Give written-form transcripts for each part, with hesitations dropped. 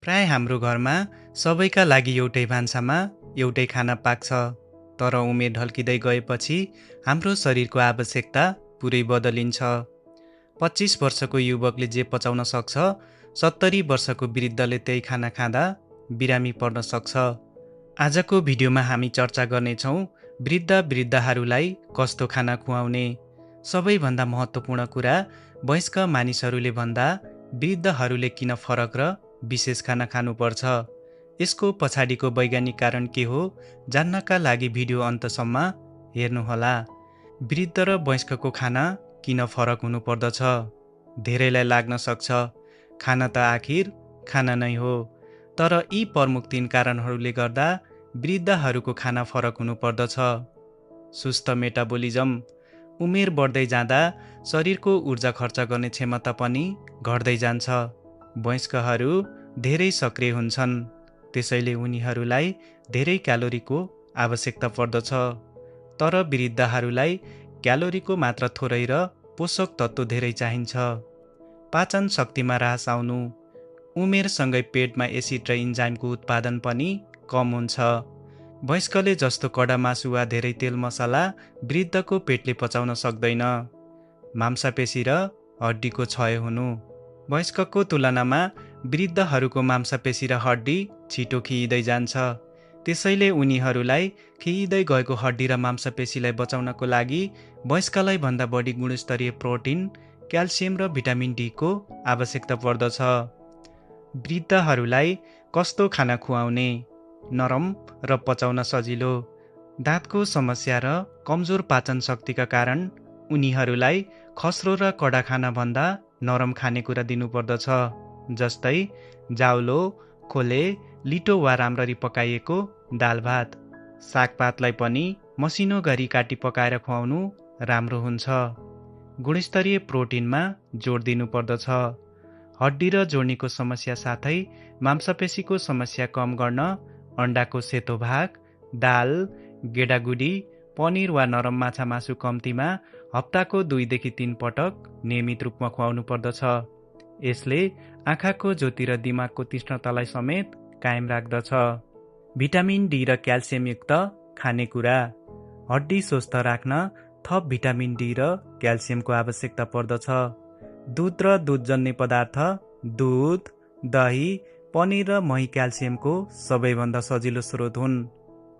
प्राय हाम्रो घरमा सबैका लागि एउटै भान्सामा एउटै खाना पाक्छ। तर उमेर ढल्किँदै गएपछि हाम्रो शरीरको आवश्यकता पुरै बदलिन्छ। 25 वर्षको युवकले जे पचाउन सक्छ, 70 वर्षको वृद्धले त्यही खाना खाँदा बिरामी पर्न सक्छ। आजको भिडियोमा हामी चर्चा गर्नेछौँ वृद्धहरूलाई कस्तो खाना खुवाउने। सबैभन्दा महत्त्वपूर्ण कुरा, वयस्क मानिसहरूले भन्दा वृद्धहरूले किन फरक र विशेष खाना खानुपर्छ। यसको पछाडिको वैज्ञानिक कारण के हो, जान्नका लागि भिडियो अन्तसम्म हेर्नुहोला। वृद्ध र वयस्कको खाना किन फरक हुनुपर्दछ? धेरैलाई लाग्न सक्छ, खाना त आखिर खाना नै हो। तर यी प्रमुख 3 कारणहरूले गर्दा वृद्धहरूको खाना फरक हुनुपर्दछ। सुस्त मेटाबोलिजम। उमेर बढ्दै जाँदा शरीरको ऊर्जा खर्च गर्ने क्षमता पनि घट्दै जान्छ। वयस्कहरू धेरै सक्रिय हुन्छन्, त्यसैले उनीहरूलाई धेरै क्यालोरीको आवश्यकता पर्दछ। तर वृद्धहरूलाई क्यालोरीको मात्रा थोरै र पोषक तत्त्व धेरै चाहिन्छ। पाचन शक्तिमा ह्रास आउनु। उमेरसँगै पेटमा एसिड र इन्जाइमको उत्पादन पनि कम हुन्छ। वयस्कले जस्तो कडा मासु वा धेरै तेल मसला वृद्धको पेटले पचाउन सक्दैन। मांसपेशी र हड्डीको क्षय हुनु। वयस्कको तुलनामा वृद्धहरूको मांसपेशी र हड्डी छिटो खिइँदै जान्छ। त्यसैले उनीहरूलाई खिइँदै गएको हड्डी र मांसपेशीलाई बचाउनको लागि वयस्कलाई भन्दा बढी गुणस्तरीय प्रोटिन, क्याल्सियम र भिटामिन डी को आवश्यकता पर्दछ। वृद्धहरूलाई कस्तो खाना खुवाउने? नरम र पचाउन सजिलो। दाँतको समस्या र कमजोर पाचन शक्तिका कारण उनीहरूलाई खस्रो र कडा खानाभन्दा नरम खानेकुरा दिनुपर्दछ। जस्तै जाउलो, खोले, लिटो वा राम्ररी पकाइएको दाल भात। सागपातलाई पनि मसिनो गरी काटी पकाएर खुवाउनु राम्रो हुन्छ। गुणस्तरीय प्रोटिनमा जोड दिनुपर्दछ। हड्डी र जोड्नीको समस्या साथै मांसपेशीको समस्या कम गर्न अन्डाको सेतो भाग, दाल, गेडागुडी, पनिर वा नरम माछा मासु कम्तीमा हप्ताको 2 देखि 3 पटक नियमित रूपमा खुवाउनु पर्दछ। यसले आँखाको ज्योति र दिमागको तीक्ष्णतालाई समेत कायम राख्दछ। भिटामिन डी र क्याल्सियमयुक्त खानेकुरा। हड्डी स्वस्थ राख्न थप भिटामिन डी र क्याल्सियमको आवश्यकता पर्दछ। दुध र दुधजन्य पदार्थ, दुध, दही, पनिर र मही क्याल्सियमको सबैभन्दा सजिलो स्रोत हुन्।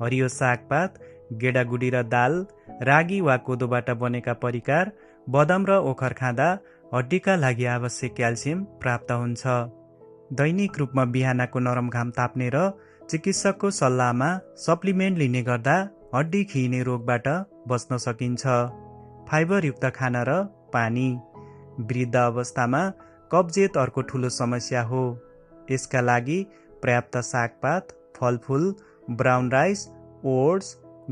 हरियो सागपात, गेडागुडी र दाल, रागी वा कोदोबाट बनेका परिकार, बदाम र ओखर खाँदा हड्डीका लागि आवश्यक क्याल्सियम प्राप्त हुन्छ। दैनिक रूपमा बिहानको नरम घाम ताप्ने र चिकित्सकको सल्लाहमा सप्लिमेन्ट लिने गर्दा हड्डी खिइने रोगबाट बच्न सकिन्छ। फाइबरयुक्त खाना र पानी। वृद्ध अवस्थामा कब्जियत अर्को ठुलो समस्या हो। यसका लागि पर्याप्त सागपात, फलफुल, ब्राउन राइस, ओट्स,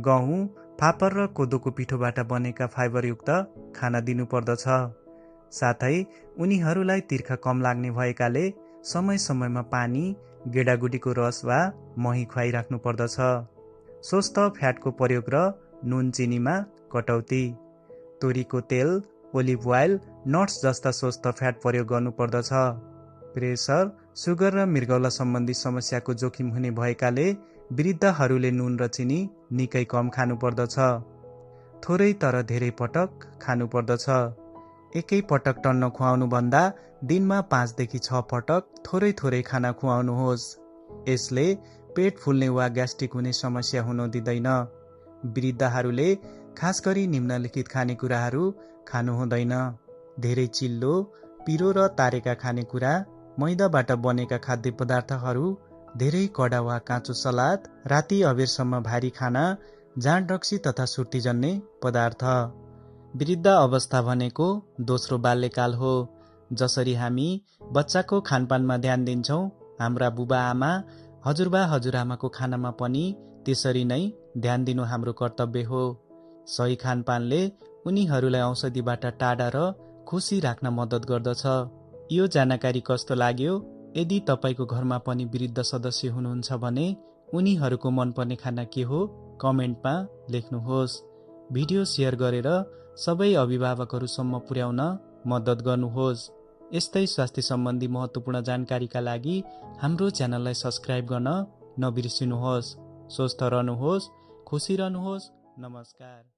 गहुँ, फापर र कोदोको पिठोबाट बनेका फाइबरयुक्त खाना दिनुपर्दछ। साथै उनीहरूलाई तिर्खा कम लाग्ने भएकाले समय समयमा पानी, गेडागुडीको रस वा मही खुवाइराख्नु पर्दछ। स्वस्थ फ्याटको प्रयोग र नुन चिनीमा कटौती। तोरीको तेल, ओलिभ ओइल, नट्स जस्ता स्वस्थ फ्याट प्रयोग गर्नुपर्दछ। प्रेसर, सुगर र मृगौला सम्बन्धी समस्याको जोखिम हुने भएकाले वृद्धहरूले नुन र चिनी निकै कम खानुपर्दछ। थोरै तर धेरै पटक खानुपर्दछ। एकै पटक टन्न खुवाउनुभन्दा दिनमा 5 देखि 6 पटक थोरै थोरै खाना खुवाउनुहोस्। यसले पेट फुल्ने वा ग्यास्ट्रिक हुने समस्या हुन दिँदैन। वृद्धहरूले खास गरी निम्नलिखित खानेकुराहरू खानु हुँदैन। धेरै चिल्लो, पिरो र तारेका खानेकुरा, मैदाबाट बनेका खाद्य पदार्थहरू, धेरै कडा वा काँचो सलाद, राति अबेरसम्म भारी खाना, जाँड रक्सी तथा सुर्तीजन्य पदार्थ। वृद्ध अवस्था भनेको दोस्रो बाल्यकाल हो। जसरी हामी बच्चाको खानपानमा ध्यान दिन्छौँ, हाम्रा बुबा आमा, हजुरबा हजुरआमाको खानामा पनि त्यसरी नै ध्यान दिनु हाम्रो कर्तव्य हो। सही खानपानले उनीहरूलाई औषधिबाट टाढा र खुसी राख्न मद्दत गर्दछ। यो जानकारी कस्तो लाग्यो? यदि तपाईँको घरमा पनि वृद्ध सदस्य हुनुहुन्छ भने उनीहरूको मनपर्ने खाना के हो कमेन्टमा लेख्नुहोस्। भिडियो सेयर गरेर सबै अभिभावकहरूसम्म पुर्याउन मद्दत गर्नुहोस्। यस्तै स्वास्थ्य सम्बन्धी महत्त्वपूर्ण जानकारीका लागि हाम्रो च्यानललाई सब्स्क्राइब गर्न नबिर्सिनुहोस्। स्वस्थ रहनुहोस्, खुसी रहनुहोस्। नमस्कार।